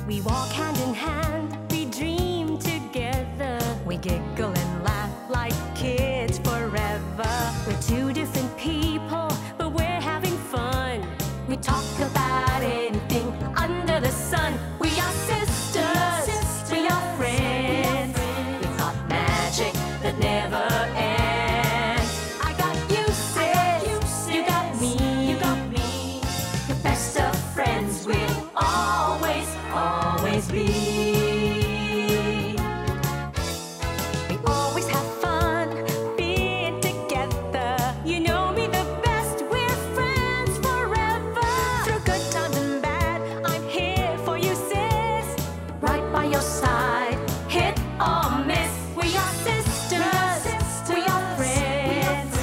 We walk hand in hand, we dream together. We giggle and laugh like kids forever. We're two different people, but we're having fun. We talk about anything under the sun. We are sisters, we are friends. We've got magic that never ends. I got you, sis, you got me, the best of friends we'll always, always be. We always have fun being together. You know me the best, we're friends forever. Through good times and bad, I'm here for you, sis. Right by your side, hit or miss. We are sisters, we are friends.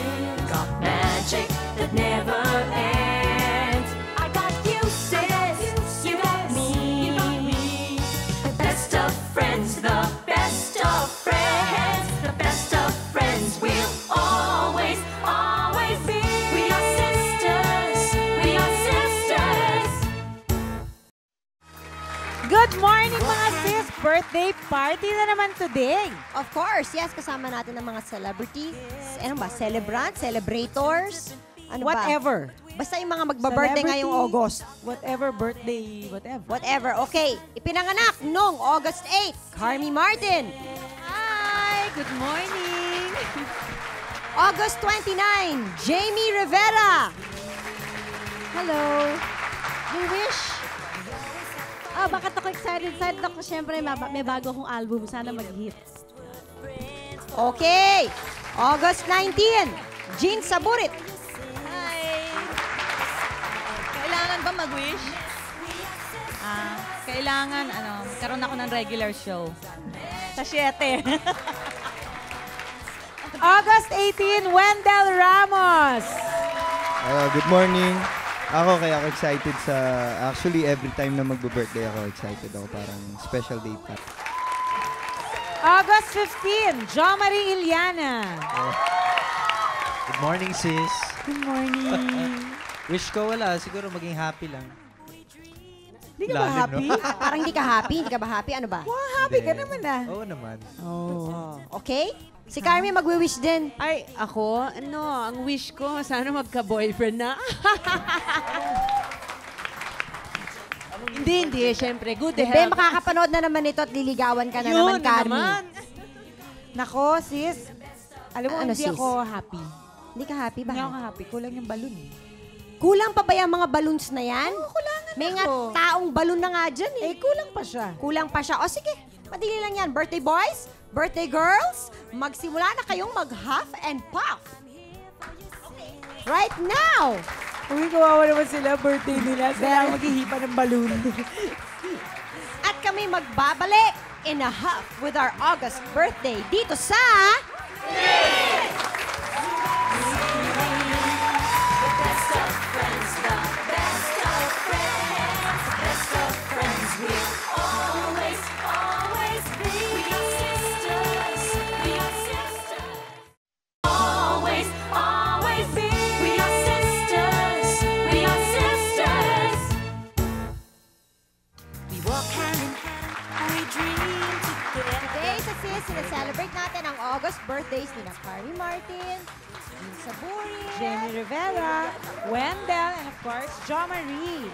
Got magic that never ends. I got you, sis, you got me. The best of friends, the best of friends, the best of friends we'll always, always be. We are sisters, we are sisters. Good morning mga sis! Birthday party na naman today. Of course, yes, kasama natin ang mga celebrities. Ano ba? Celebrants, celebrators, ano Whatever. ba? Basta yung mga magba-birthday ngayong August. Whatever birthday, whatever. Whatever. Okay, ipinanganak noong August 8, Carmi Martin. Hi! Good morning! August 29, Jamie Rivera. Hello. We wish. Bakit ako excited? Excited ako, syempre, may bago akong album. Sana mag-hit. Okay, August 19, Jean Saburit. Hi! Kailangan ba mag-wish? Kailangan, karoon ako ng regular show. Sa 7. August 18, Wendell Ramos. Good morning. Ako kaya ako excited sa... Actually, every time na magbe-birthday ako, excited ako. Parang special day pa. August 15, Jo Marie Iliana. Good morning, sis. Good morning. Wish ko wala. Siguro maging happy lang. Hindi ka ba Lalim, happy? no? Parang hindi ka happy? Hindi ka ba happy? Ano ba? Wow, happy ka naman ah. Oo naman. Oh. Okay? Si Carmi magwi-wish din. Ay, ako? Ang wish ko, sana magka-boyfriend na. Hindi. Siyempre, good Hindi, health. makakapanood na naman ito at liligawan ka na Yun naman, Carmi. naman. Nako, sis. Alam mo, Ano, hindi sis? ako happy. Hindi ka happy ba? Hindi ako happy. Kulang yung balon. Kulang pa ba yung mga balloons na yan? Oo, kulangan May nga ako. taong balloon na nga dyan eh. Kulang pa siya. Kulang pa siya. O sige, madali lang yan. Birthday boys, birthday girls, magsimula na kayong mag-huff and puff. Right now! Uy, kawawa naman sila. Birthday nila. Sila ang maghihipa ng balon. At kami magbabalik in a huff with our August birthday dito sa... Today sa sis, sinaselebrate natin ang August birthdays ni Carmi Martin, Jean Saburit, Jamie Rivera, Wendell, and of course, Jo Marie.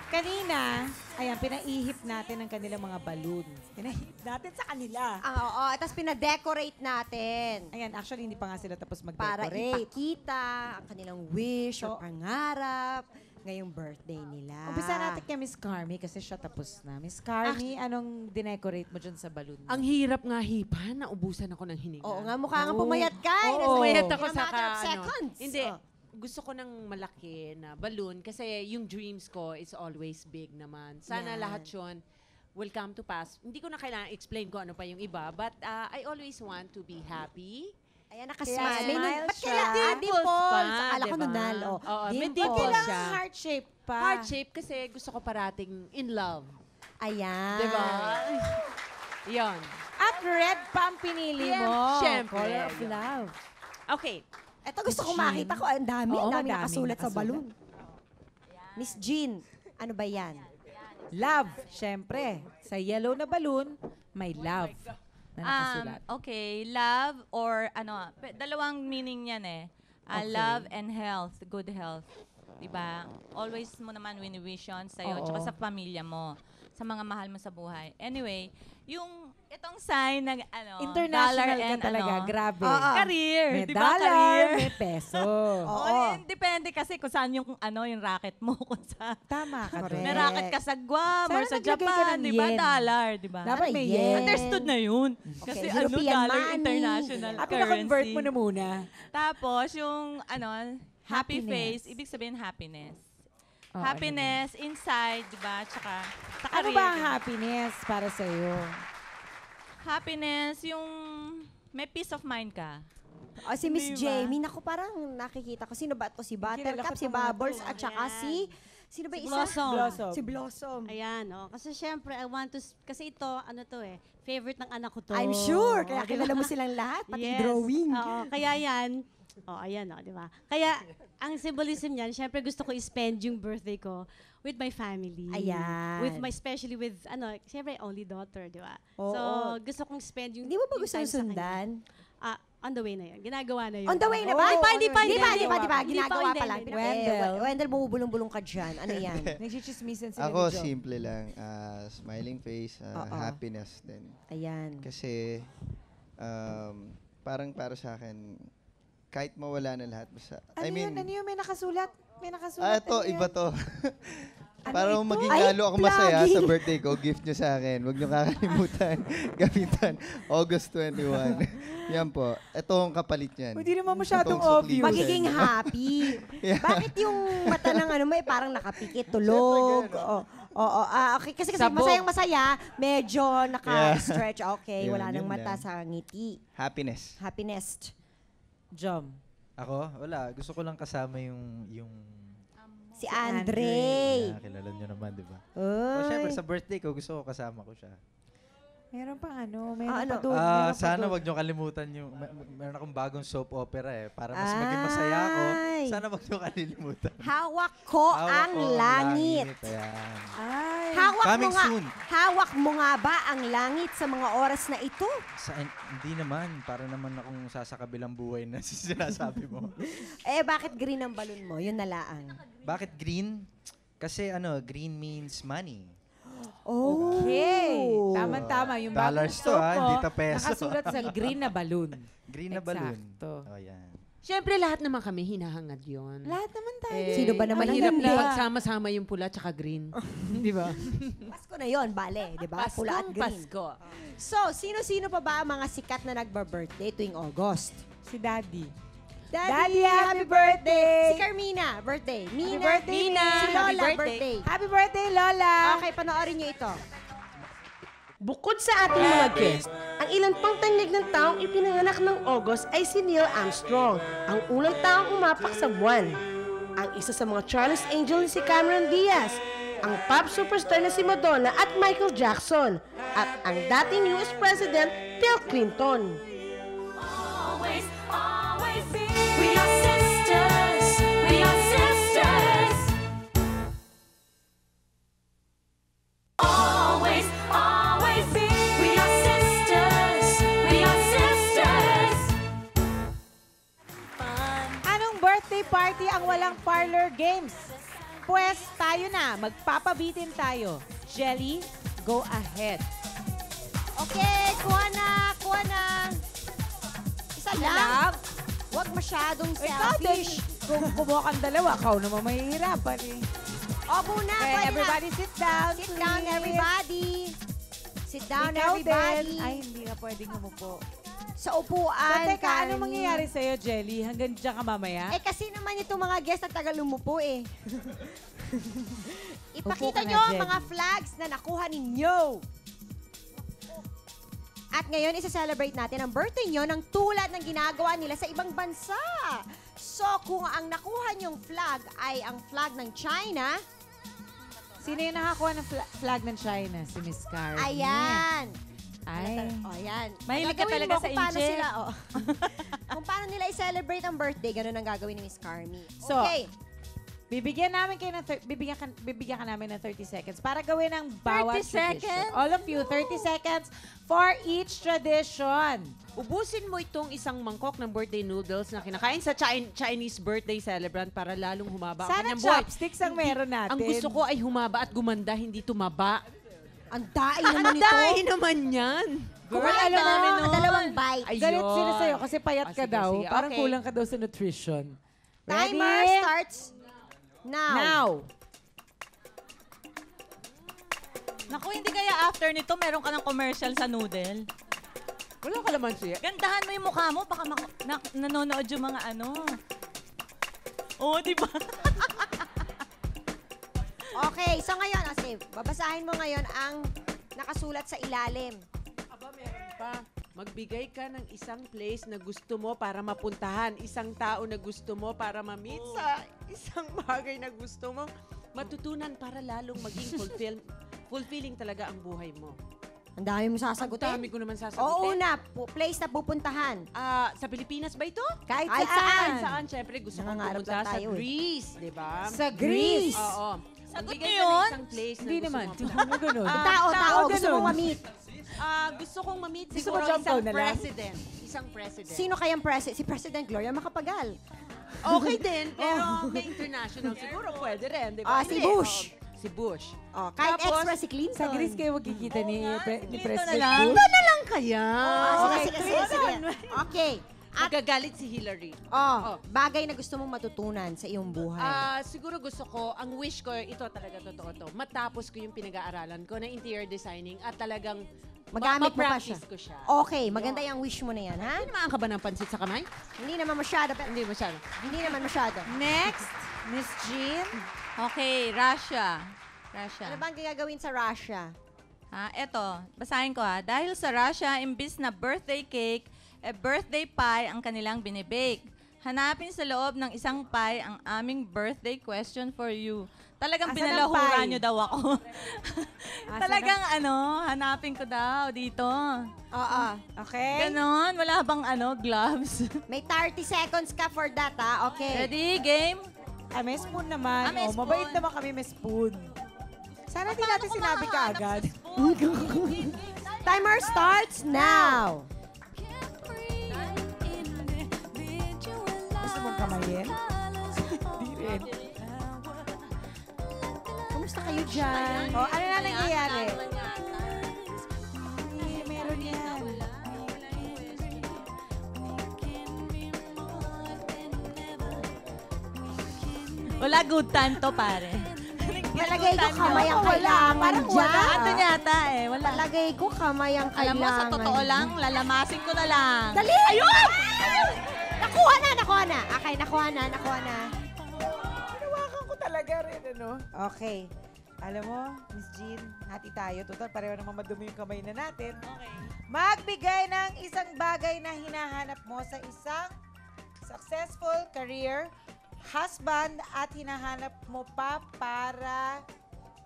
Kanina, ayan, pinaihip natin ang kanilang mga balloon. Pinahip natin sa kanila. Oo, tapos pinadecorate natin. Ayan, actually, hindi pa nga sila tapos Para mag-decorate. ipakita ang kanilang wish o pangarap ngayong birthday nila. Umpisa natin kay Miss Carmi kasi siya tapos na. Miss Carmi, anong dinecorate mo dyan sa balloon? Ang hirap nga hipa, naubusan ako ng hininga. Oo nga, mukha nga Oo. pumayat ka. Oo. Pumayat ako In a sa matter of seconds. Hindi. Oh. Gusto ko ng malaki na balloon kasi yung dreams ko is always big naman. Sana Yan. lahat yun will come to pass. Hindi ko na kailangan explain ko ano pa yung iba, but I always want to be happy. Ayan, nakasmile. Yes. Ba't Siya. kailangan Dimples pa, Akala ko diba? nunal. Oh. Oo, may Dimples. dimples Kailangan siya. heart shape pa. Heart shape kasi gusto ko parating in love. Ayan. Diba? Yon. At red pa ang pinili Yeah, mo. syempre. Color of love. Okay. Ito gusto ko Miss Jean. makita ko. Ang dami. Oo, Ang dami madaming nakasulat sa nakasulat. balloon. Miss Jean, ano ba yan? Love, syempre. Sa yellow na balloon, may love na nakasulat. Okay, love or dalawang meaning yan eh. Okay. Love and health, good health. Diba? Always mo naman wini-wish yun sa'yo, Oo. tsaka sa pamilya mo, sa mga mahal mo sa buhay. Anyway, itong sign ng International dollar ka and talaga, grabe. career. May Diba, dollar, career? may peso. Oo. Depende kasi kung saan yung racket mo. Kung saan. Tama ka doon. May racket ka sa Guam or Sana sa naglagay ka Japan, ng di ba? yen. Dollar, di ba? Dapat may Yes. yen. Understood na yun. Kasi European dollar money. international Pina-convert currency. mo na muna. Tapos, yung happy Happiness. face, ibig sabihin happiness. Oh, Happiness inside, di ba? Tsaka sa Ano career, ba ang di ba? happiness para sa iyo? Happiness, yung may peace of mind ka. O, si Miss Diba? Jamie, naku, parang nakikita ko. Sino ba ito? Si Buttercup, si Bubbles, at saka si... Sino ba isa? Blossom. Si Blossom. Ayan, kasi syempre, kasi ito, favorite ng anak ko to. I'm sure. Kaya Diba? kilala mo silang lahat, pati Yes. drawing. Oo, kaya yan. Ayan, di ba? Kaya, ang symbolism niyan, syempre gusto ko i-spend yung birthday ko with my family. Ayan. Especially with, syempre, only daughter, di ba? Oo. So, gusto kong spend yung Hindi mo ba yung gusto time sa kanya. sundan? On the way na yun. Ginagawa na yun. On the way na ba? Hindi pa. Di ba? Hindi pa, Ginagawa hindi, pa lang. hindi. Wendell. Wendell, bumubulong-bulong ka dyan. Ano yan? Nagchichismisan sila Ako, ni Jo. simple lang. Smiling face, Oo. happiness din. Ayan. Kasi, parang para sa akin, kahit mawala na lahat, basta, Ano yun? May nakasulat? May nakasulat. ito, Ano yan? iba to. Ano Para ito? maging Ay, lalo ako masaya plugin. sa birthday ko, gift nyo sa akin. Huwag nyo kakalimutan. Gamitan. August 21. Yan po. Ito ang kapalit yan. Hindi naman masyadong Itong sukli obvious. ko sa Magiging inyo. happy. Yeah. Bakit yung mata ng parang nakapikit, tulog? Oo. Okay. Kasi Sabog. masayang-masaya, medyo naka-stretch. Okay, Yun, wala nang yun mata lang. sa ngiti. Happiness. Happiness. Jom. Ako? Wala. Gusto ko lang kasama yung Si Andre. kilala nyo naman, di ba? Uy. Siyempre, sa birthday ko, gusto ko kasama ko siya. Meron pang meron ano? pa doon. Sana wag nyo kalimutan yung, meron akong bagong soap opera Para mas maging masaya ako, Ay. sana wag nyo kalimutan. Hawak ko ang langit. Ayan. Ay. Coming soon. Hawak mo nga ba ang langit sa mga oras na ito? Hindi naman. Para naman akong sasakabilang buhay na sinasabi mo. Bakit green ang balon mo? Yun na laang. Bakit green? Kasi green means money. Oh. Okay. Tama-tama. Yung bagong Dollars to, soap hindi mo, to peso. nakasulat sa green na balloon. Green na balloon. Eksakto. Oh, yan. Siyempre, lahat naman kami hinahangad yun. Lahat naman tayo. Sino ba naman ang mahirap ganda? ipagsama-sama yung pula tsaka green. Di ba? Pasko na yon, bale, di ba? Pula at green. Pasko. So, sino-sino pa ba ang mga sikat na nagba-birthday tuwing August? Si Daddy. Daddy, happy birthday! Si Carmina, birthday. Mina, birthday, Mina. Mina. Si Lola, Happy birthday. birthday. Happy birthday, Lola! Okay, panoorin niyo ito. Bukod sa ating mga guest, ang ilan pang tanyag ng taong ipinanganak ng August ay si Neil Armstrong, ang unang taong umapak sa buwan. Ang isa sa mga Charlie's Angel ni si Cameron Diaz, ang pop superstar na si Madonna at Michael Jackson, at ang dating US President Bill Clinton. Always, always be. We are sisters. We are sisters. Always, always be. We are sisters. We are sisters. Anong birthday party ang walang parlor games? Pues tayo na, magpapabitin tayo. Jelly, go ahead. Okay, kuha na. Isa lang. Huwag masyadong Ikaw din, selfish. kung kumuha kang dalawa, ikaw naman mahihirapan eh. Opo na, Okay, pwede na. everybody sit down. Sit down, please. everybody. Sit down, Ikaw everybody. din. Ay, hindi ka pwedeng umupo. Sa upuan, Teka, ano Carmi. mangyayari sa'yo, Jelly? Hanggang dyan ka mamaya? Kasi naman itong mga guest na tagal lumupo eh. Upo Ipakita ka na, nyo ang Jelly. mga flags na nakuha ninyo. At ngayon, isa-celebrate natin ang birthday nyo ng tulad ng ginagawa nila sa ibang bansa. So, kung ang nakuha nyong flag ay ang flag ng China, Sino yung nakakuha ng flag ng China? Si Miss Carmen. ayan. Ay. Ayan. Mahilig ka Gagawin talaga mo sa kung paano Inche. sila, kung paano nila i-celebrate ang birthday, ganun ang gagawin ni Miss Carmi. So, Okay. Bibigyan namin kayo ng bibigyan ka namin ng 30 seconds para gawin ang bawat 30 tradition. seconds? All of you, 30 seconds for each tradition. Ubusin mo itong isang mangkok ng birthday noodles na kinakain sa Chinese birthday celebrant para lalong humaba ang Sana kanyang buhay. chopsticks ang meron natin. Ang gusto ko ay humaba at gumanda, hindi tumaba. Ang daing naman Ang ito. dahil naman yan. Girl, Kumain alam ka mo, ng dalawang bite. Ayun. Galit sila sa'yo kasi payat ka Sige, daw. sige. Parang Okay. kulang ka daw sa nutrition. Timer Ready? starts now. Now. Naku, hindi kaya after nito, meron ka ng commercial sa noodle. Wala ka naman siya. Gandahan mo yung mukha mo, baka nanonood yung mga ano. Oo, di ba? Okay, so ngayon, babasahin mo ngayon ang nakasulat sa ilalim. Aba, meron pa. Magbigay ka ng isang place na gusto mo para mapuntahan. Isang tao na gusto mo para ma-meet sa isang bagay na gusto mo. Matutunan para lalong maging fulfilling talaga ang buhay mo. Ang dami mo Ang sasagutin. dami ko naman Oo, sasagutin. una, place na pupuntahan. Sa Pilipinas ba ito? Kahit Kahit saan. Saan? Siyempre, gusto kong Nangangarap pumunta lang sa tayo eh. Greece, di ba? Sa Greece. Oo. Sagot Magbigay niyo ka ng yun? isang place na Hindi gusto naman. mo. Ano ganun? Tao, gusto ganun. mong ma-meet. Gusto kong ma-meet Gusto siguro mo jump isang down na lang? president. Isang president. Sino kayang president? Si President Gloria Macapagal. Okay din, pero may international siguro pwede rin, di ba? Si Hindi, Bush. si Bush. Oh, kahit Tapos, extra si Clinton. Sa Greece kayo magkikita ni Clinton President na lang. Bush. Ano na lang kaya? Sige. Okay. At, Magagalit si Hillary. bagay na gusto mong matutunan sa iyong buhay. Siguro gusto ko, ang wish ko, ito talaga totoo to, matapos ko yung pinag-aaralan ko na interior designing at talagang Magamit mo pa siya. ma-practice ko siya. Okay, maganda yung wish mo na yan, ha? Tinamaan ka ba ng pansit sa kamay? Hindi naman masyado. Hindi masyado. Hindi naman masyado. Next, Miss Jean. Okay, Russia. Ano bang gagawin sa Russia? Eto, basahin ko ha. Dahil sa Russia, imbis na birthday cake, birthday pie ang kanilang binibake. Hanapin sa loob ng isang pie ang aming birthday question for you. Talagang Asan ang pinalahura pie? nyo daw ako. Talagang hanapin ko daw dito. Oo. Okay. Ganon, wala bang gloves? May 30 seconds ka for that, ha? Okay. Ready, game? May spoon naman. May spoon. Mabait naman kami may spoon. Sana di natin sinabi ka agad. Timer starts now. Gusto mong kamayin? Di rin. Kumusta kayo dyan? Ano na nangyayari? Meron yan. Wala good time to, pare. Palagay ko kamay ang kailangan dyan. Andun yata Wala. Palagay ko kamay ang Alam kailangan. mo, sa totoo lang, lalamasin ko na lang. Dali! Ayun! Nakuha na! Okay, nakuha na. Hinawakan ko talaga rin, Okay. Alam mo, Miss Jean, hati tayo. Total, pareho naman madumi yung kamay na natin. Okay. Magbigay ng isang bagay na hinahanap mo sa isang successful career, husband, at hinahanap mo pa para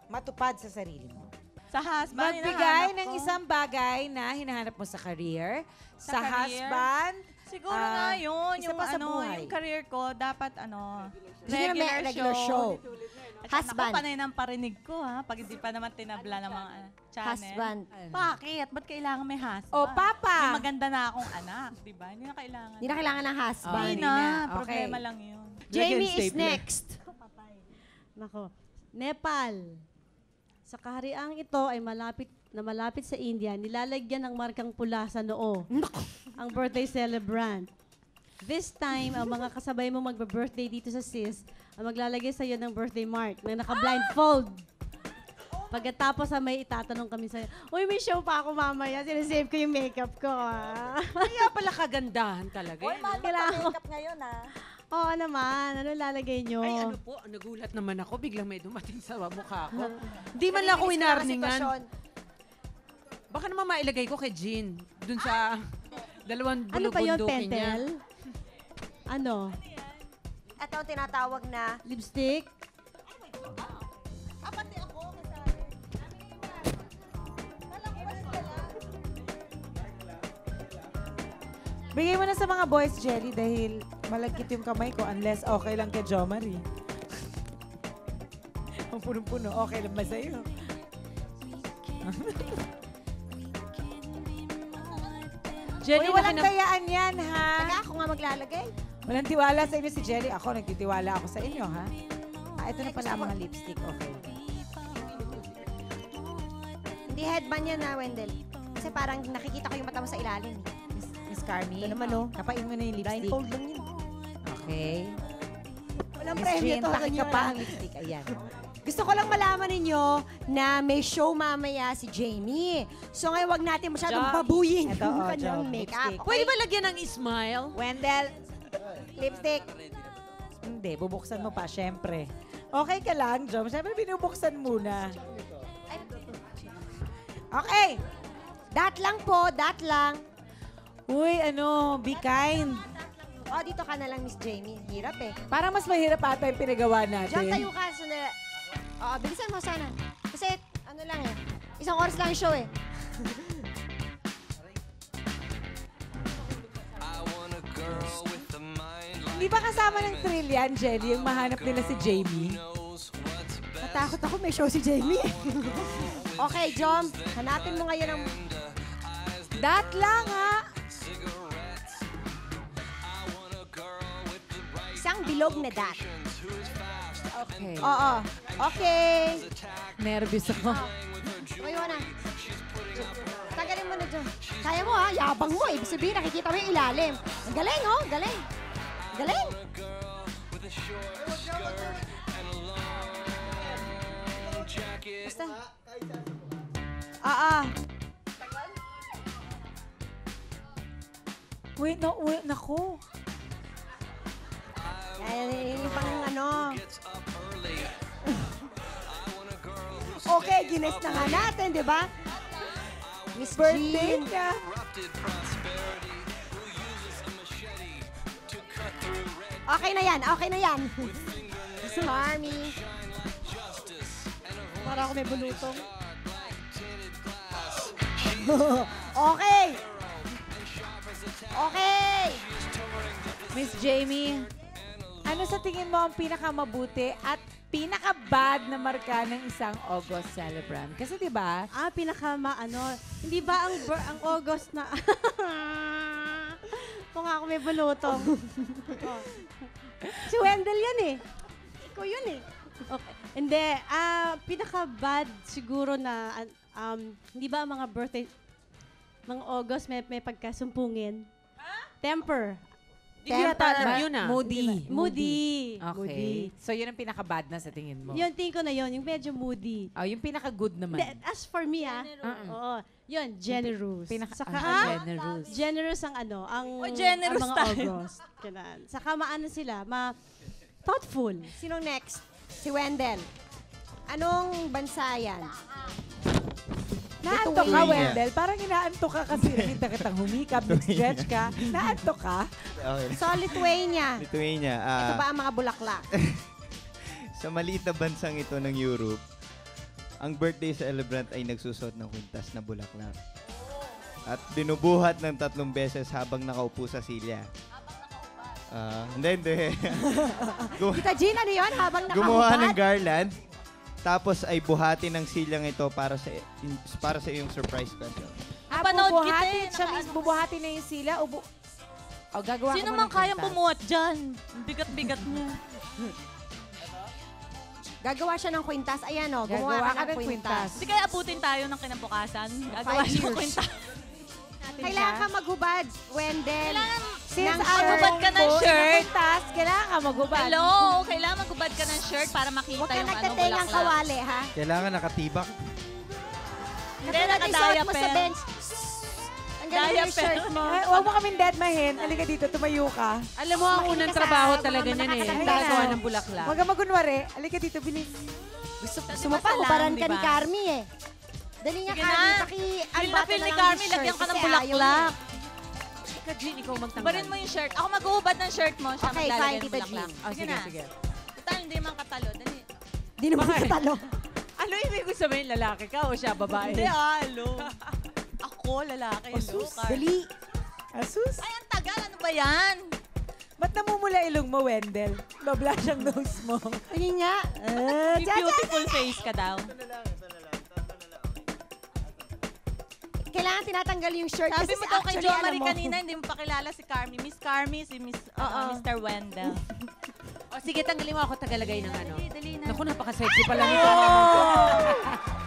matupad sa sarili mo. Sa husband, Magbigay hinahanap ng ko. isang bagay na hinahanap mo sa career, sa career? husband. Siguro nga yun, isa yung pa sa buhay. yung career ko, dapat Gusto nyo may regular show. At Husband. naku, panay ng parinig ko pag hindi pa naman tinabla ng mga channel. Husband. Bakit? Ba't kailangan may husband? O, papa. May maganda na akong anak, di ba? Hindi na kailangan. Hindi na kailangan ng husband. Hindi Hindi na, na. problema Okay. lang yun. Jamie is next. Nako. Nepal. Sa kahariang ito ay malapit sa India, nilalagyan ng markang pula sa noo ang birthday celebrant. This time, ang mga kasabay mo magbe-birthday dito sa SIS, ang maglalagay sa iyo ng birthday mark na naka-blindfold. Pagkatapos may itatanong kami sa'yo, uy, may show pa ako mamaya, sinasave ko yung makeup ko. Kaya pala kagandahan talaga. Uy, makeup ngayon Oo naman, ano lalagay nyo? Ay, ano po, nagulat naman ako. Biglang may dumating sa mukha ko. Di man lang ako winarningan. Baka naman mailagay ko kay Jean. Dun sa dalawang Ano pa yun, bulubundukin niya. pentel? Ano? Ito ang tinatawag na Lipstick? Bigay mo na sa mga boys, Jelly, dahil malagkit yung kamay ko unless okay lang kay Jo Marie. Punong-puno. Okay lang ba sa'yo? Jenny, Uy, walang dayaan yan, ha? Taga ako nga maglalagay. Walang tiwala sa inyo si Jelly. Ako, nagtitiwala ako sa inyo, ha? Ito na pala ang mga lipstick. Okay. Hindi headband yan na, Wendell. Kasi parang nakikita ko yung mata mo sa ilalim. Miss Carmi. Ito naman, oh. Kapain mo na yung lipstick. Blindfold lang yun. Okay. Walang Miss premyo Jean, to. takik ka ganyan. pa ang lipstick. Ayan. Gusto ko lang malaman ninyo na may show mamaya si Jamie. So ngayon wag natin masyadong Job. babuyin Ito, yung oh, kanyang job. makeup. Lipstick. Okay? Pwede ba lagyan ng smile? Wendell, lipstick. Hindi, bubuksan mo pa, syempre. Okay ka lang, Jom. Syempre, binubuksan muna. Okay. Dat lang po, dat lang. Uy, be kind. O, dito ka na lang, Miss Jamie. Hirap eh. Parang mas mahirap ata yung pinagawa Diyan natin. tayo ka. Oo, bilisan mo sana. Kasi, ano lang eh. Isang oras lang yung show eh. Di ba kasama ng thrill yan, Jelly, yung mahanap nila si Jamie? Natakot ako, may show si Jamie. Okay, Jom. Hanapin mo ngayon ang... Dat lang, ha? Isang bilog na dat. Okay. Oo. Okay. Nervous ako. Tumayo na. Tagalin mo na, Jom. Kaya mo ha, yabang mo. Ibig sabihin, nakikita mo yung ilalim. Ang galing, oh. Galing. Galing. Basta. Wait, naku. Ay, yung pang ano. Okay, gines na nga natin, di ba? Miss Birthday Jean. niya. Okay na yan, okay na yan. Marmy. Para ako may bulutong. Okay. Okay. Miss Jamie, ano sa tingin mo ang pinakamabuti at pinaka-bad na marka ng isang August celebrant? Kasi di ba? Hindi ba ang August na... Kung ako may bulutong. Oh. Si Wendell yan eh. Ikaw yun eh. Okay. Hindi, pinaka-bad siguro na, hindi ba ang mga birthday, mga August may pagkasumpungin? Temper. Temper. Yun Moody. Moody. Okay. So, yun ang pinaka-bad na sa tingin mo? Yun, tingin ko na yun, yung medyo moody. Oh, yung pinaka-good naman. Hindi, as for me, oo, yun, generous. Saka, generous. generous ang ang generous ang mga tayo. August. Ganun. Saka maano sila, thoughtful. Sinong next? Si Wendell. Anong bansa yan? Naantok ka, Lithuania. Wendell. Parang inaantok ka kasi nakita kitang humikap, stretch ka. Naantok ka? Okay. So, Lithuania. Lithuania. Ito ba ang mga bulaklak? Sa maliit na bansang ito ng Europe, ang birthday celebrant ay nagsusot ng kwintas na bulaklak. At binubuhat ng 3 beses habang nakaupo sa silya. Hindi. Kita Jean, ano yun? Habang Gumawa ng nakahubad? garland, tapos ay buhatin ng silyang ito para sa iyong surprise special. Napanood Bubuhatin. kita eh, Siya mismo bubuhatin na yung sila. O, gagawa Sino ka mo man ng kayang kwintas. bumuhat dyan? Bigat-bigat niya. Gagawa siya ng kwintas. Ayan o, gumawa Gagawa ka ng kwintas. Hindi kaya abutin tayo ng kinabukasan. Gagawa 5 siya ng years. kwenta. Kailangan ka maghubad, Wendell. Kailangan, Since ng maghubad ka ng shirt. Kwintas, kailangan ka maghubad. Hello, kailangan maghubad ka ng shirt para makita Huwag ka yung nagtatengang bulaklak. kawali, ha? Kailangan nakatibak. Hindi, Katulad ng suot mo sa naka-diaper. bench. Ang ganda yung Diaper. shirt mo. Ay, huwag mo kaming deadmahin. Halika dito, tumayo ka. Alam mo, ang Makinig unang ka sa trabaho mga talaga niyan eh. nakakatanda. Gagawa ng bulaklak. Huwag ka magunwari. Halika dito, bilis. Gusto mo pa, hubaran ka ni Carmi eh. Dali nga, Sige Carmi. na. Feel na feel ni Carmi, lagyan ka ng bulaklak. Ika, Jean, ikaw magtanggal. Barin mo yung shirt. Ako mag-uhubad ng shirt mo. Siya Okay, maglalagay fine, ng Tita bulaklak. Jean. Oh, sige, sige. Total, hindi man katalo. Dali. Di naman Bakit? katalo. Ano ibig ko sabihin, lalaki ka o siya babae? Hindi, halo. Ako, lalaki. Hello, Carmi. Dali. Asus. Ay, ang tagal. Ano ba yan? Ba't namumula ilong mo, Wendell? Bablash ang nose mo. Ayun nga. May beautiful face ka daw. Kailangan tinatanggal yung shirt. Sabi kasi mo daw kay actually, Jo alam Marie mo, kanina, hindi mo pakilala si Carmi. Miss Carmi, si Mr. Wendell. O sige, tanggalin mo ako tagalagay ng ano. Dali na. Naku, napaka-sexy pala nito.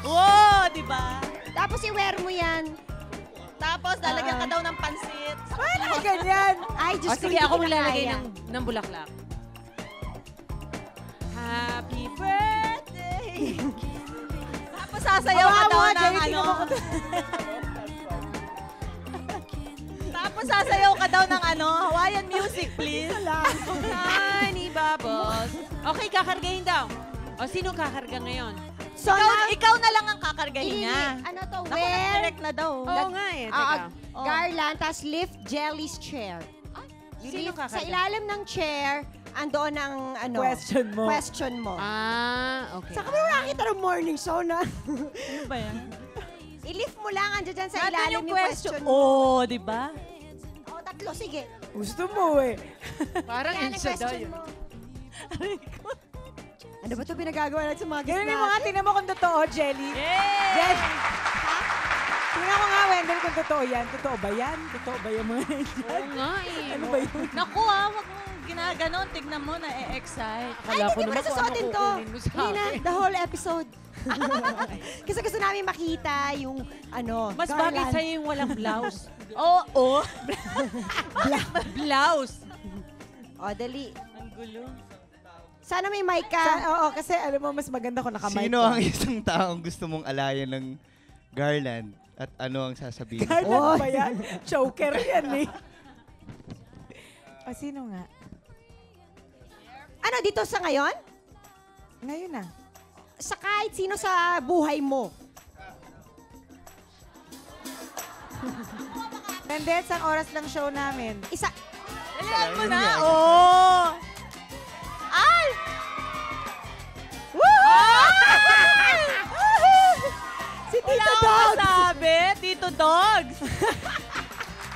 Wow, di ba? Tapos i-wear mo yan. Tapos, lalagyan ka daw ng pansit. Paano ganyan? Ay, O Diyos ko, sige, hindi ako ko na maglalagay kaya. ng bulaklak. Happy birthday! Tapos sasayaw ka daw ng ano. Tapos sasayaw ka daw ng ano, Hawaiian music, please. Honey bubbles. Okay, kakargahin daw. O, sino kakarga ngayon? So, now, Ikaw na lang ang kakargahin niya. ano to, Naku, wear direct na daw. Oo nga eh, teka. garland, tas lift Jelly's chair. Sino Sa kakarga? ilalim ng chair, andoon ang ano, Question mo. question mo. Okay. Saka mo nakakita ng morning show na. Ano ba yan? I-lift mo lang, andyan dyan sa Nandun ilalim yung yung question mo. Oo, di ba? Oh, tatlo, sige. Gusto mo eh. Parang Yan ang isa daw question yun. mo. Ano ba ito pinagagawa natin sa mga guest Ganun yung mga natin? tingnan mo kung totoo, Jelly. Yay! Jelly. Tingnan ko nga, Wendell, kung totoo yan. Totoo ba yan? Totoo ba yung mga yan? Oo nga eh. Ano ba yun? Naku wag mo ginaganon. Tignan mo, na-excite. Ay, hindi mo na susuotin to. kukunin mo sa Hindi na, akin. the whole episode. Kasi gusto namin makita yung ano, Mas bagay garland. sa'yo yung walang blouse. Oo. Blouse! O, dali. Ang gulo. Sana may mic ka. Oo, kasi alam mo, mas maganda kung nakamay Sino ka. ang isang taong gusto mong alayan ng garland at ano ang sasabihin? Garland ba yan? Choker yan eh. O, sino nga? Ano, dito sa ngayon? Ngayon na. Sa kahit sino sa buhay mo. Tendets, ang oras ng show namin. Isa, Dalihan mo na. Oo. Ay! Si Wala Tito akong Dog! masabi. Tito Dogs.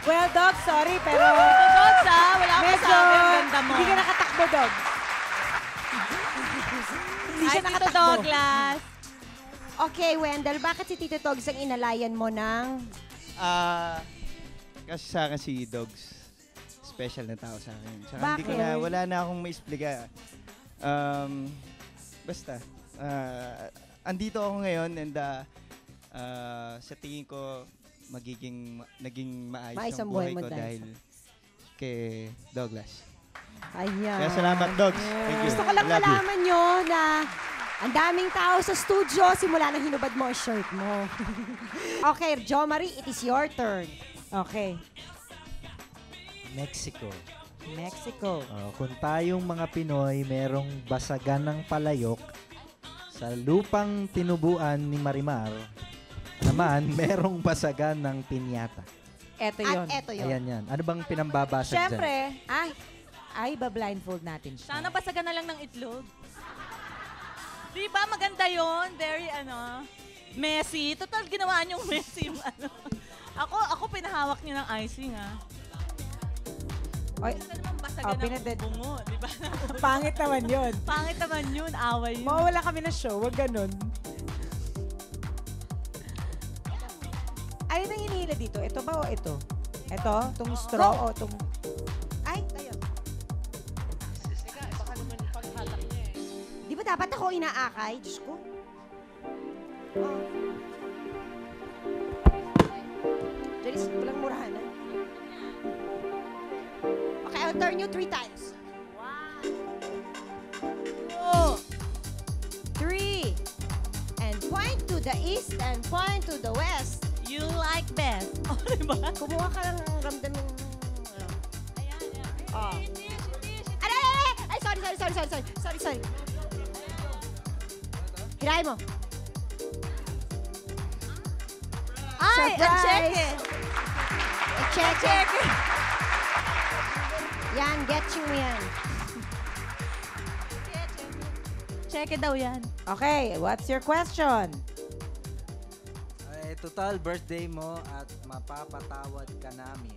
Well, Dog, sorry, pero Tito Dogs, wala akong medyo masabi. Ang ganda mo. hindi ka nakatakbo, Dog. Hindi Ay, siya Tito nakatakbo. Douglas. okay, Wendell, bakit si Tito Togs ang inalayan mo ng... Kasi sa akin si Dogs, special na tao sa akin. Saka hindi ko Bakit? na, wala na akong maispliga. Basta, andito ako ngayon and sa tingin ko naging maayos Maayos ang ang buhay buhay mo ko dahil dahil kay Douglas. Ayan. Kaya salamat, Dogs. Thank you. Gusto ko lang I love you. malaman nyo na ang daming tao sa studio simula na hinubad mo ang shirt mo. Okay, Jo Marie, it is your turn. Okay. Mexico. Mexico. Kung tayong mga Pinoy merong basagan ng palayok, sa lupang tinubuan ni Marimar, naman merong basagan ng pinyata. Eto At yun. eto yun. Ayan yan. Ano bang pinambabasag dyan? Siyempre, ay, ba-blindfold natin siya. Sana basagan na lang ng itlog. Di ba maganda yon? Very messy. Total ginawa niyong messy yung ano. Ako pinahawak niyo ng icing Oy, Gusto naman basagan ng bungo, di ba? pangit naman yun. Pangit naman yun, away yun. Mawala kami na show, wag ganun. Ayun ang hinihila dito. Ito ba o ito? Ito? Itong straw o itong... Ay, tayo. Di ba dapat ako inaakay? Diyos ko. Oh. Jelis, walang murahan. Okay, I'll turn you 3 times. 1, 2, 3. And point to the east and point to the west. You like best. Oh, di ba? Kumuha ka ng ramdam ng... Ayan, ayan. Oh. Ay, sorry. Hirahin mo. Ay, Surprise! ang check eh. Check. Yan, get you yan. Check it daw yan. Okay, what's your question? Total birthday mo at mapapatawad ka namin.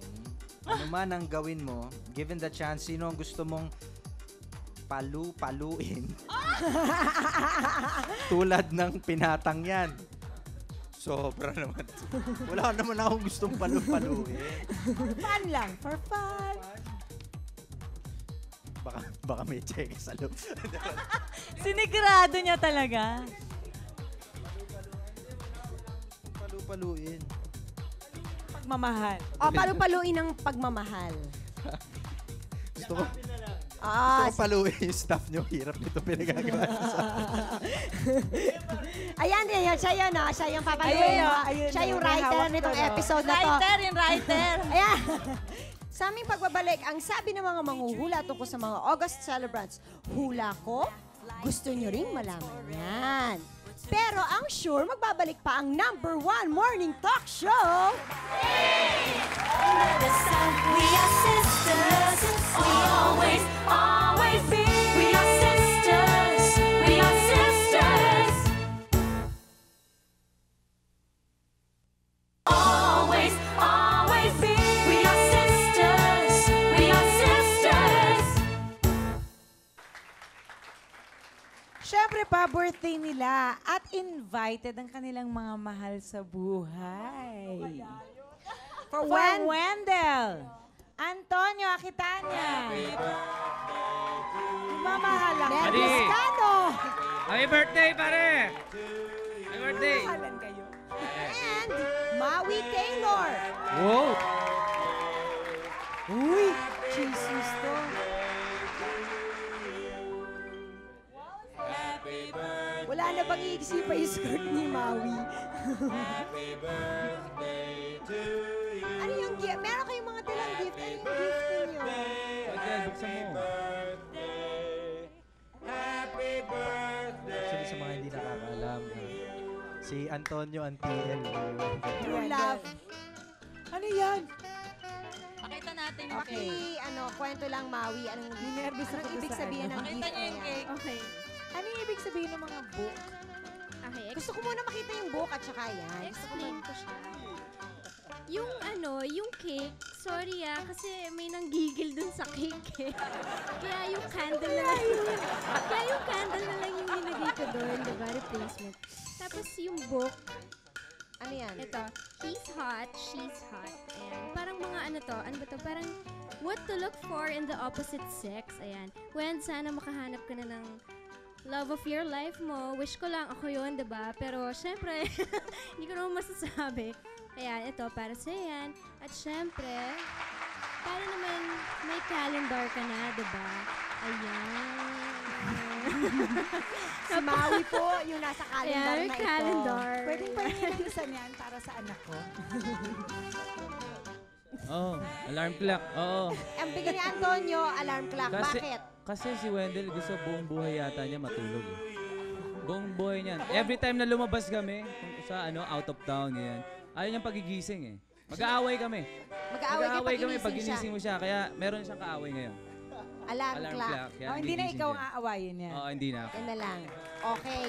Ano man ang gawin mo, given the chance, sino ang gusto mong paluin? Tulad ng pinatang yan. Sobra naman. Wala naman akong gustong paluin. Fun lang. For fun. Baka may check sa loob. Sinigurado niya talaga. Paluin. Pagmamahal. O, palu-paluin ang pagmamahal. Gusto ko Ah, paluin yung staff nyo. Hirap nito pinagagawa. ayan, siya yun, no? Siya yung papaluin mo. Siya yung writer nitong episode na to. Writer. Ayan. Sa aming pagbabalik, ang sabi ng mga manghuhula tungkol sa mga August celebrants, hula ko, gusto nyo ring malaman yan. Pero ang sure, magbabalik pa ang #1 morning talk show. We are sisters. We always, always be. We are sisters. We are sisters. Always, always be. We are sisters. We are sisters. Siyempre pa, birthday nila at invited ang kanilang mga mahal sa buhay. For Wendell, Antonio Aquitania, mamahal ang Nel Vizcano. Happy birthday, pare! Happy birthday! Mahalan kayo. And Maui Taylor. Wow! Uy, Jesus to. Wala na bang iiksi pa yung skirt ni Maui? Ano yung gift? Meron kayong mga dalang gift. Ano yung gift ninyo? Pagka, buksan mo. Actually, sa mga hindi nakakaalam, si Antonio Antiel. True love. Ano yan? Pakita natin. Kwento lang, Maui. Anong ibig sabihin ng Pakita gift niyo na yung yan? cake. Okay. Ano yung ibig sabihin ng mga book? Okay, Gusto ko muna makita yung book at saka yan. explain ko siya. Yung cake, sorry kasi may nanggigil dun sa cake eh. Kaya yung candle na lang yung nilagay ko doon, diba? Replacement. Tapos yung book, Ano yan? ito, he's hot, she's hot. Ayan. Parang mga ano ba to? Parang what to look for in the opposite sex. Ayan. When sana makahanap ka na ng love of your life mo. Wish ko lang ako yun, diba? Pero syempre, hindi ko naman masasabi. Ayan, ito para sa yan. At syempre, para naman may calendar ka na, diba? Ayan. Si Maui po, yung nasa calendar Ayan, na ito. calendar. Pwede pa rin ang isa niyan para sa anak ko. Oh, alarm clock. Oo. Ang bigyan ni Antonio, alarm clock. Bakit? Kasi si Wendell gusto buong buhay yata niya matulog. Buong buhay niyan. Every time na lumabas kami sa out of town yan, ayaw niyang pagigising eh. Mag-aaway kami. Mag-aaway ka pag ginising mo siya. Kaya meron siyang kaaway ngayon. Alarm clock. Kaya Oh, hindi na gigising ikaw siya. ang aawayin niya. Oo, hindi na. Yan na lang. Okay.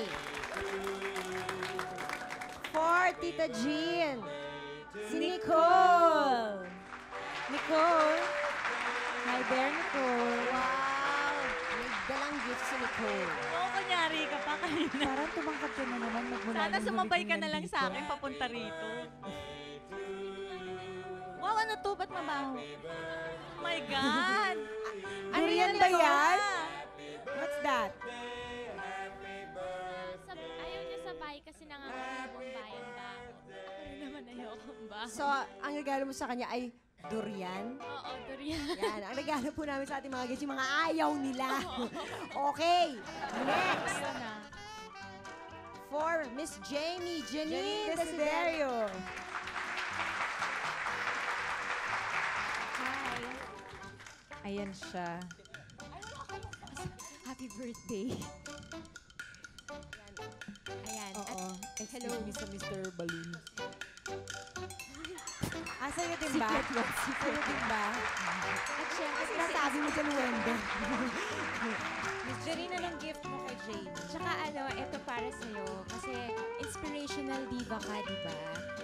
For Tita Jean, si Nicole. Nicole. Hi there, Nicole. Wow! May dalang gift si Nicole. Oo, kunyari ka pa kanina. Parang tumangkat ka na naman magmula. Sana nung sumabay huli ka kong na lang nandito. sa akin papunta rito. Wow, ano to? Ba't mabaho? Oh my God! Ano yan ba yan? What's that? Ayaw niya sabay kasi nangangakabong bayan ba? Ako rin naman ayoko ba? So, ang regalo mo sa kanya ay durian. Oo, durian. Yan, ang regalo po namin sa ating mga guests, yung mga ayaw nila. Okay, next. For Miss Janine Desiderio. Desiderio. Hi. Ayan siya. Happy birthday. Ayan. Oo. Hello. Excuse me sa Mr. Balloon. Sa'yo din ba? Sa'yo din ba? At syempre, sinasabi mo dyan, Wenda. Miss Janine, anong gift mo kay Jane? Tsaka ito para sa'yo. Kasi inspirational diva ka, di ba?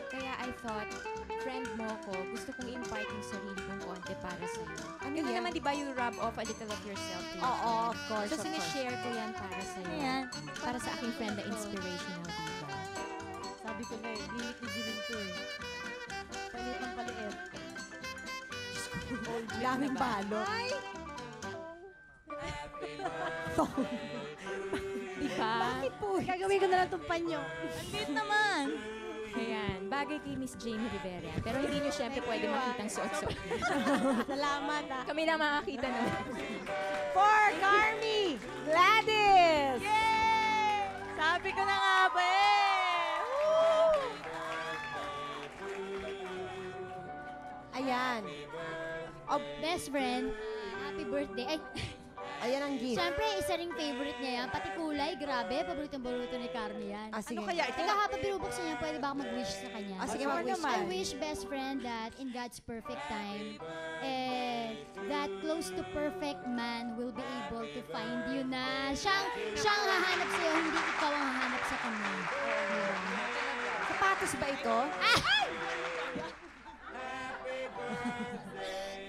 Kaya I thought, friend mo ko, gusto kong i-impart yung sarili kong konti para sa'yo. Ano Ganun yan? naman, di ba, you rub off a little of yourself to your Oo, friend. of course, So, of course. sinishare ko yan para sa'yo. Ayan. Para sa aking friend na inspirational diva. Sabi ko na limit ni Jilin to Palit ng paliit. Daming balo. Di ba? Bakit po? Gagawin ko na lang itong panyo. Ang cute naman. Ayan, bagay kay Miss Jamie Rivera. Pero hindi nyo syempre pwede makitang suot-suot. Salamat Kami na makakita naman. For Carmi Gladys! Sabi ko na nga ba eh. Ayan. Oh, best friend, happy birthday. Ay, Ayan ang gift. syempre, isa ring favorite niya yan. Pati kulay, grabe. Paboritong-paborito ni Carmi yan. Sige. Ano kaya? Teka, habang binubuksan niya, pwede ba ako mag-wish sa kanya? Sige, Ano mag-wish. naman? I wish, best friend, that in God's perfect time, that close to perfect man will be able to find you na siyang hahanap sa'yo, hindi ikaw ang hahanap sa kanya. Diba? Sapatos ba ito?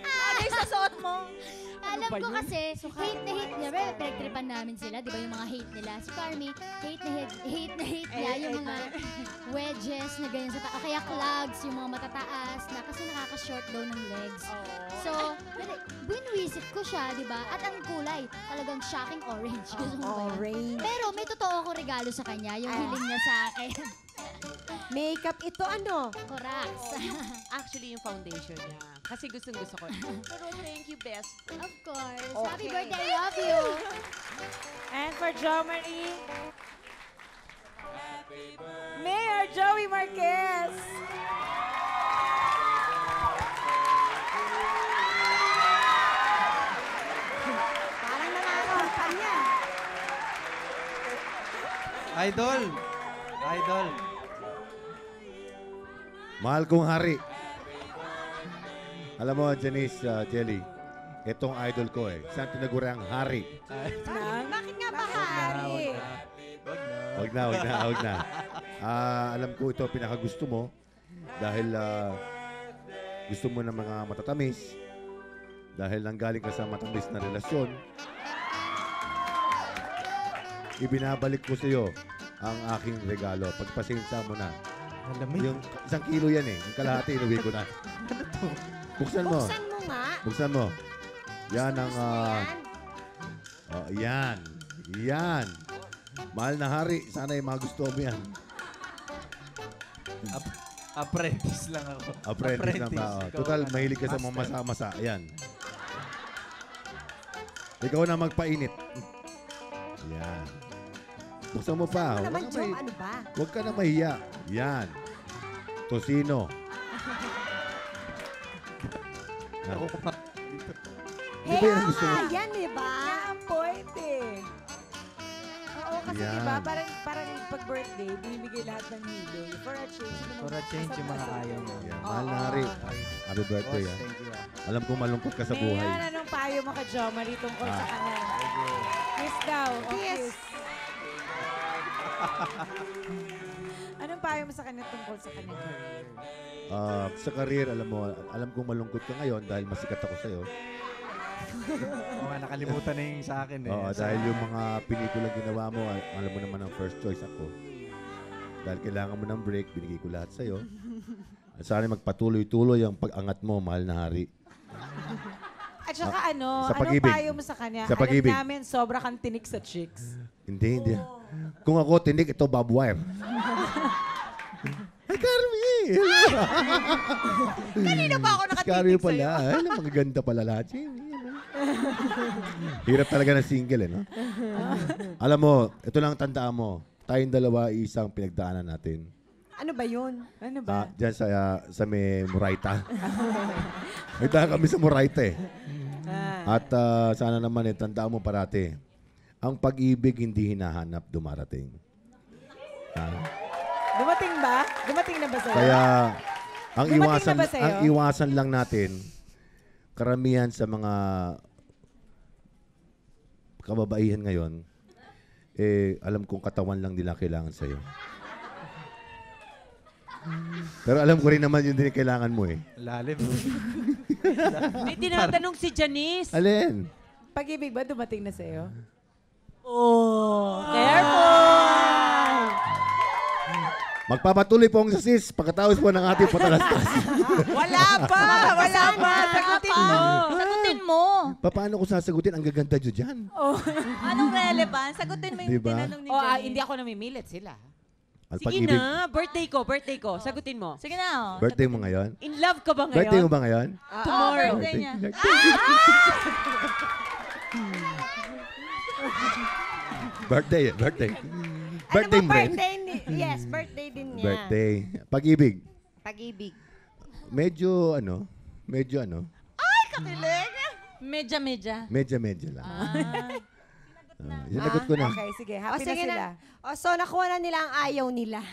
Bagay sa suot mo. Alam ko kasi, hate na hate niya. Well, pinagtripan namin sila, di ba yung mga hate nila. Si Carmi, hate na hate niya yung mga wedges na ganyan sa o kaya clogs, yung mga matataas na kasi nakaka-short daw ng legs. So, binwisit ko siya, di ba? At ang kulay, talagang shocking orange. Gusto mo ba yun? Orange. Pero may totoo akong regalo sa kanya, yung hiling niya sa akin. Makeup ito ano? Correct. Actually, yung foundation niya. Kasi gustong-gusto ko. Pero thank you, best. Of course. Happy Okay. birthday, I love you. And for Jo Marie, Mayor Joey Marquez. Parang nangangampanya. Idol! Idol! Mahal kong hari. Alam mo, Janice, Jelly, itong idol ko saan tinaguriang hari. Bakit nga ba, Hari? Wag na. Alam ko ito pinakagusto mo dahil gusto mo ng mga matatamis dahil nanggaling ka sa matamis na relasyon. Ibinabalik ko sa iyo ang aking regalo. Pagpasensya mo na. Yung 1 kilo yan Yung kalahati, inuwi ko na. Buksan mo. Buksan mo nga. Buksan mo. Yan ang... yan. Mahal na hari. Sana ay magustuhan mo yan. Apprentice lang ako. Apprentice lang ba? Ikaw Total, ang mahilig ka sa master. mga masa-masa. Ayan. Ikaw na magpainit. Yan. Buksan mo pa. Ano naman, Huwag ka Jo? mahi- Ano ba? Huwag ka na mahiya. Yan. Tosino. Yan. Di ba yan ang gusto mo? Yan, di ba? Ang pwede. Oo, kasi Yan. diba, parang pag birthday, binibigay lahat ng hilo. For a change. For a change yung mga ayaw mo. Yan. Mahal na hari. Happy birthday. Boss, thank you. Alam ko malungkot ka sa buhay. Mayan, anong payo mo ka, Jo Marie, tungkol sa kanya? Kiss daw. Kiss. Anong payo mo sa kanya tungkol sa kanyang career? Sa career, alam kong malungkot ka ngayon dahil masikat ako sa'yo. Nakalimutan na yung sa akin Oo, dahil yung mga pelikulang ginawa mo, alam mo naman ang first choice ako. Dahil kailangan mo ng break, binigay ko lahat sa'yo. At sana magpatuloy-tuloy ang pag-angat mo, mahal na hari. At saka sa anong pag-ibig. payo mo sa kanya? Sa pag-ibig. Alam namin, sobra kang tinik sa chicks. Hindi. Kung ako tindig, ito barbed wire. Ay, Carmi! Kanina ba ako Carmi nakatingin pala. sa'yo? Ay, magaganda pala lahat. Hirap talaga ng single, no? Alam mo, ito lang tandaan mo. Tayong dalawa, isang pinagdaanan natin. Ano ba yun? Ano ba? Diyan sa may Moraita. Nagdaan kami sa Moraita At sana naman tandaan mo parati, ang pag-ibig hindi hinahanap, dumarating. Dumating ba? Dumating na ba sa'yo? Kaya, Dumating na ba sa'yo? ang iwasan lang natin, karamihan sa mga kababaihan ngayon, alam kong katawan lang nila kailangan sa'yo. Pero alam ko rin naman yun din yung kailangan mo eh. Lalim. May tinatanong si Janice. Alin? Pag-ibig ba dumating na sa'yo? Oh, careful! Magpapatuloy po ang sis pagkatapos po ng ating patalastas. Wala pa! Sagutin mo! Sagutin mo. Paano ko sasagutin? Ang gaganda nyo dyan. Anong relevant? Sagutin mo yung Diba? tinanong ni Oh, Jenny. hindi ako namimilit sila. Ang Sige pag-ibig. na, birthday ko. Sagutin mo. Sige na. Birthday mo ngayon? In love ka ba ngayon? Birthday mo ba ngayon? Tomorrow. Birthday niya. Birthday. Birthday mo rin. Yes, birthday din niya. Birthday. Pag-ibig. Pag-ibig. Medyo Ay, kakilig. Medya-medya. medyo lang. Sinagot ko na. Okay, sige. Happy na sige sila. So, nakuha na nila ang ayaw nila.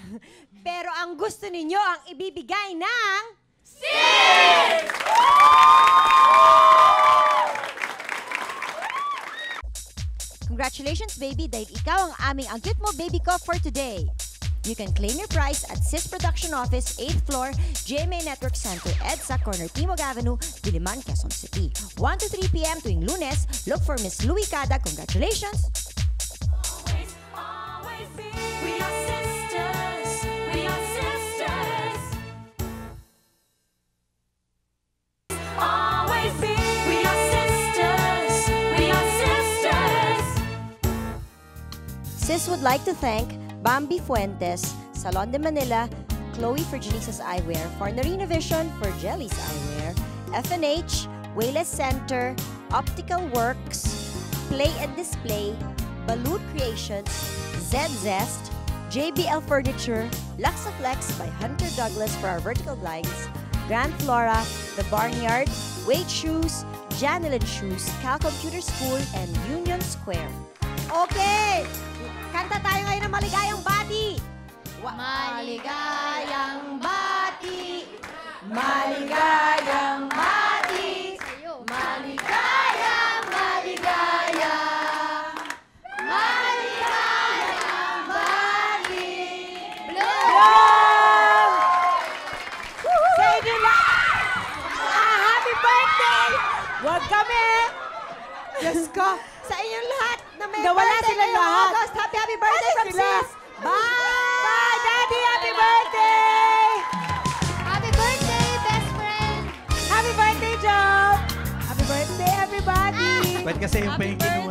Pero ang gusto ninyo, ang ibibigay ng... Congratulations, baby, dahil ikaw ang aming Ang Cute Mo Baby ko for today. You can claim your prize at Sis Production Office, 8th floor, GMA Network Center, EDSA, corner Timog Avenue, Diliman, Quezon City. 1 to 3 p.m. tuwing Lunes, look for Miss Louie Cada. Congratulations! We are sisters. We are sisters. Always be. We are sisters. We are sisters. Sis would like to thank Bambi Fuentes, Salon de Manila, Chloe for Janice's Eyewear, Farnerina Vision for Jelly's Eyewear, FNH, Wayless Center, Optical Works, Play and Display, Balut Creations, Zest, JBL Furniture, Luxaflex by Hunter Douglas for our vertical blinds, Grand Flora, The Barnyard, Wade Shoes, Janelin Shoes, Cal Computer School, and Union Square. Okay! Kanta tayo ngayon ng Maligayang Bati! Maligayang Bati! Maligayang Bati! Maligayang, maligayang, maligayang Bati! Bloom! Sa inyo lahat! Happy birthday! Huwag kami! Diyos ko! Sa inyong lahat na may Nawala birthday sila ngayong lahat. August. Happy birthday from Sila. Sis! Bye! Bye, Daddy! Happy birthday! Happy birthday, best friend! Happy birthday, Job! Happy birthday, everybody! Ba't kasi yung pa yung kinuha